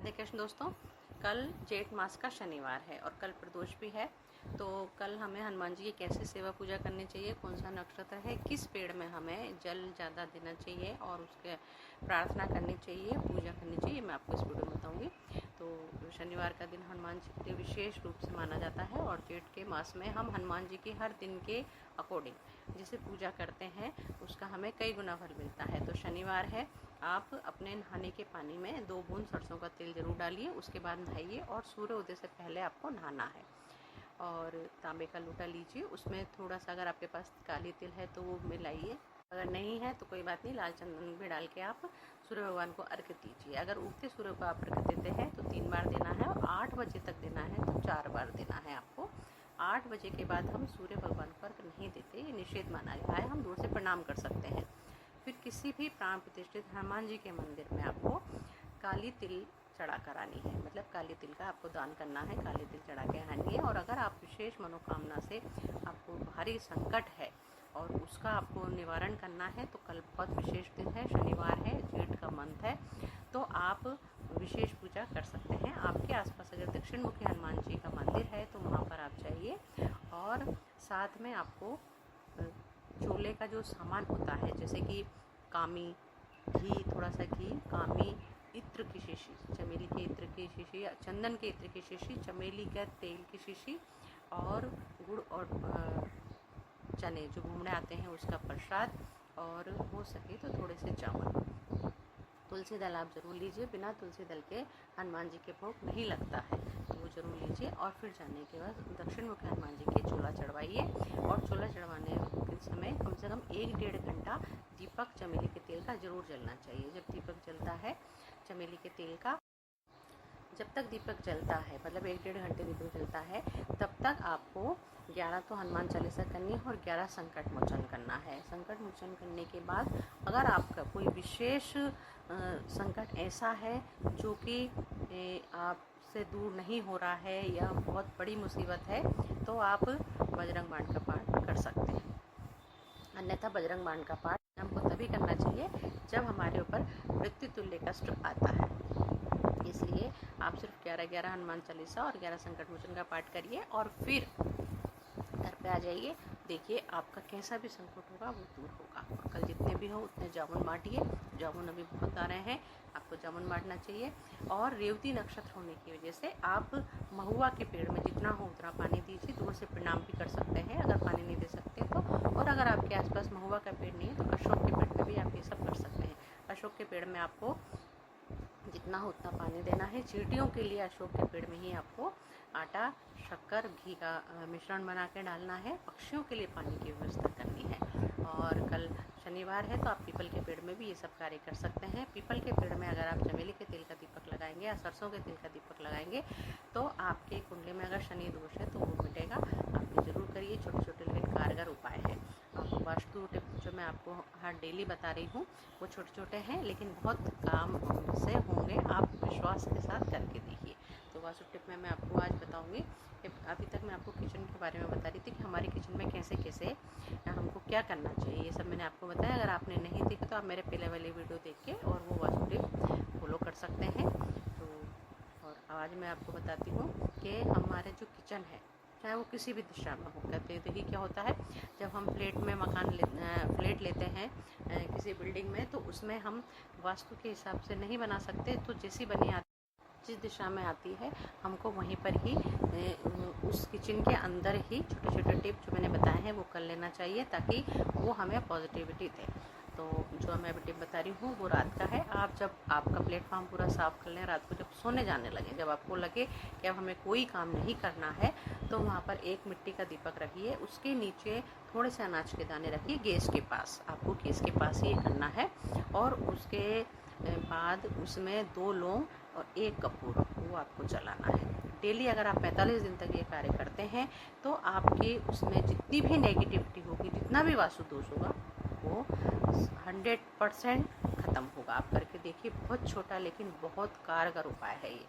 देखिए दोस्तों, कल जेठ मास का शनिवार है और कल प्रदोष भी है। तो कल हमें हनुमान जी की कैसे सेवा पूजा करनी चाहिए, कौन सा नक्षत्र है, किस पेड़ में हमें जल ज़्यादा देना चाहिए और उसके प्रार्थना करनी चाहिए, पूजा करनी चाहिए, मैं आपको इस वीडियो में बताऊंगी। तो शनिवार का दिन हनुमान जी के लिए विशेष रूप से माना जाता है और जेठ के मास में हम हनुमान जी की हर दिन के अकॉर्डिंग जिसे पूजा करते हैं उसका हमें कई गुना फल मिलता है। तो शनिवार है, आप अपने नहाने के पानी में 2 बूंद सरसों का तेल जरूर डालिए, उसके बाद नहाइए और सूर्य उदय से पहले आपको नहाना है। और तांबे का लोटा लीजिए, उसमें थोड़ा सा अगर आपके पास काली तिल है तो वो मिलाइए, अगर नहीं है तो कोई बात नहीं, लाल चंदन भी डाल के आप सूर्य भगवान को अर्घ्य दीजिए। अगर उगते सूर्य को आप अर्घ्य देते हैं तो 3 बार देना है और 8 बजे तक देना है तो 4 बार देना है आपको। 8 बजे के बाद हम सूर्य भगवान को अर्घ्य नहीं देते, ये निषेध माना गया है। हम दूर से प्रणाम कर सकते हैं। फिर किसी भी प्राण प्रतिष्ठित हनुमान जी के मंदिर में आपको काली तिल चढ़ा कर आनी है, मतलब काली तिल का आपको दान करना है, काली तिल चढ़ा के आनी है। और अगर आप विशेष मनोकामना से आपको भारी संकट है और उसका आपको निवारण करना है तो कल बहुत विशेष दिन है, शनिवार है, जेठ का मंथ है, तो आप विशेष पूजा कर सकते हैं। आपके आसपास अगर दक्षिण मुखी हनुमान जी का मंदिर है तो वहाँ पर आप जाइए और साथ में आपको चोले का जो सामान होता है, जैसे कि कामी घी, थोड़ा सा घी, कामी, इत्र की शीशी, चमेली के इत्र की शीशी, चंदन के इत्र की शीशी, चमेली का तेल की शीशी और गुड़ और चने जो घूमने आते हैं उसका प्रसाद, और हो सके तो थोड़े से चावल। तुलसी दल आप ज़रूर लीजिए, बिना तुलसी दल के हनुमान जी के भोग नहीं लगता है, तो वो ज़रूर लीजिए। और फिर जाने के बाद दक्षिण मुखी हनुमान जी के चोला चढ़वाइए और चोला चढ़वाने के समय कम से कम 1-1.5 घंटा दीपक चमेली के तेल का ज़रूर जलना चाहिए। जब दीपक जलता है चमेली के तेल का, जब तक दीपक जलता है, मतलब 1-1.5 घंटे दीपक जलता है, तब तक आपको 11 तो हनुमान चालीसा करनी है और 11 संकट मोचन करना है। संकट मोचन करने के बाद अगर आपका कोई विशेष संकट ऐसा है जो कि आपसे दूर नहीं हो रहा है या बहुत बड़ी मुसीबत है, तो आप बजरंग बाण का पाठ कर सकते हैं। अन्यथा बजरंग बाण का पाठ हमको तभी करना चाहिए जब हमारे ऊपर मृत्यु तुल्य कष्ट आता है। इसलिए आप सिर्फ 11-11 हनुमान चालीसा और 11 संकट मोचन का पाठ करिए और फिर घर पे आ जाइए। देखिए आपका कैसा भी संकट होगा वो दूर होगा। और कल जितने भी हो उतने जामुन बांटिए, जामुन अभी बहुत आ रहे हैं, आपको जामुन बांटना चाहिए। और रेवती नक्षत्र होने की वजह से आप महुआ के पेड़ में जितना हो उतना पानी दीजिए, दूर से प्रणाम भी कर सकते हैं अगर पानी नहीं दे सकते तो। और अगर आपके आसपास महुआ का पेड़ नहीं है तो अशोक के पेड़ पर भी आप ये सब कर सकते हैं। अशोक के पेड़ में आपको जितना हो उतना पानी देना है। चींटियों के लिए अशोक के पेड़ में ही आपको आटा, शक्कर, घी का मिश्रण बना के डालना है। पक्षियों के लिए पानी की व्यवस्था करनी है। और कल शनिवार है तो आप पीपल के पेड़ में भी ये सब कार्य कर सकते हैं। पीपल के पेड़ में अगर आप चमेली के तेल का दीपक लगाएंगे या सरसों के तेल का दीपक लगाएंगे तो आपके कुंडली में अगर शनि दोष है तो वो मिटेगा। आप ये जरूर करिए, छोटे छोटे लेकिन कारगर उपाय है। वास्तु टिप जो मैं आपको हर डेली बता रही हूँ वो छोटे छोटे हैं लेकिन बहुत काम से होंगे, आप विश्वास के साथ करके देखिए। तो वास्तु टिप में मैं आपको आज बताऊंगी कि अभी तक मैं आपको किचन के बारे में बता रही थी कि हमारे किचन में कैसे कैसे हमको क्या करना चाहिए, ये सब मैंने आपको बताया। अगर आपने नहीं देखा तो आप मेरे पहले वाले वीडियो देख के और वो वास्तु टिप फॉलो कर सकते हैं। तो और आज मैं आपको बताती हूँ कि हमारे जो किचन है चाहे वो किसी भी दिशा में हो, कहते देखिए क्या होता है जब हम फ्लैट में फ्लैट लेते हैं किसी बिल्डिंग में, तो उसमें हम वास्तु के हिसाब से नहीं बना सकते, तो जैसी बनी आती जिस दिशा में आती है हमको वहीं पर ही उस किचन के अंदर ही छोटे छोटे टिप जो मैंने बताए हैं वो कर लेना चाहिए ताकि वो हमें पॉजिटिविटी दे। तो जो मैं अभी टिप बता रही हूँ वो रात का है। आप जब आपका प्लेटफॉर्म पूरा साफ़ कर लें, रात को जब सोने जाने लगे, जब आपको लगे कि अब हमें कोई काम नहीं करना है, तो वहाँ पर एक मिट्टी का दीपक रखिए, उसके नीचे थोड़े से अनाज के दाने रखिए गैस के पास, आपको गैस के पास ही ये करना है। और उसके बाद उसमें 2 लौंग और 1 कपूर वो आपको जलाना है। डेली अगर आप 45 दिन तक ये कार्य करते हैं तो आपके उसमें जितनी भी नेगेटिविटी होगी, जितना भी वास्तु दोष होगा वो 100% ख़त्म होगा। आप करके देखिए, बहुत छोटा लेकिन बहुत कारगर उपाय है ये।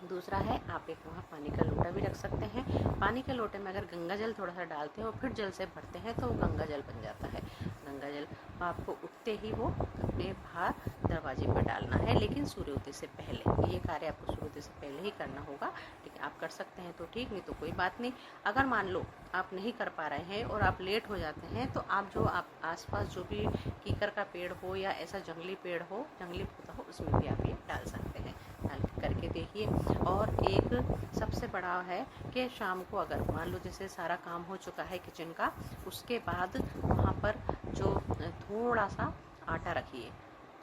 दूसरा है, आप एक वहाँ पानी का लोटा भी रख सकते हैं। पानी के लोटे में अगर गंगा जल थोड़ा सा डालते हैं और फिर जल से भरते हैं तो वो गंगा जल बन जाता है। गंगा जल आपको उठते ही वो अपने बाहर दरवाजे पर डालना है, लेकिन सूर्योदय से पहले। ये कार्य आपको सूर्योदय से पहले ही करना होगा। लेकिन आप कर सकते हैं तो ठीक, नहीं तो कोई बात नहीं। अगर मान लो आप नहीं कर पा रहे हैं और आप लेट हो जाते हैं तो आप जो आप आसपास जो भी कीकर का पेड़ हो या ऐसा जंगली पेड़ हो, जंगली पौधा हो, उसमें भी आप ये डाल सकते हैं। डाल करके देखिए। और एक सबसे बड़ा है कि शाम को अगर मान लो जैसे सारा काम हो चुका है किचन का, उसके बाद वहाँ पर जो थोड़ा सा आटा रखिए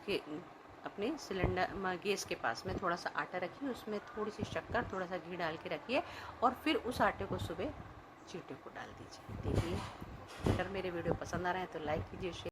कि अपने सिलेंडर गैस के पास में थोड़ा सा आटा रखिए, उसमें थोड़ी सी शक्कर, थोड़ा सा घी डाल के रखिए और फिर उस आटे को सुबह चींटी को डाल दीजिए। देखिए, अगर मेरे वीडियो पसंद आ रहे हैं तो लाइक कीजिए, शेयर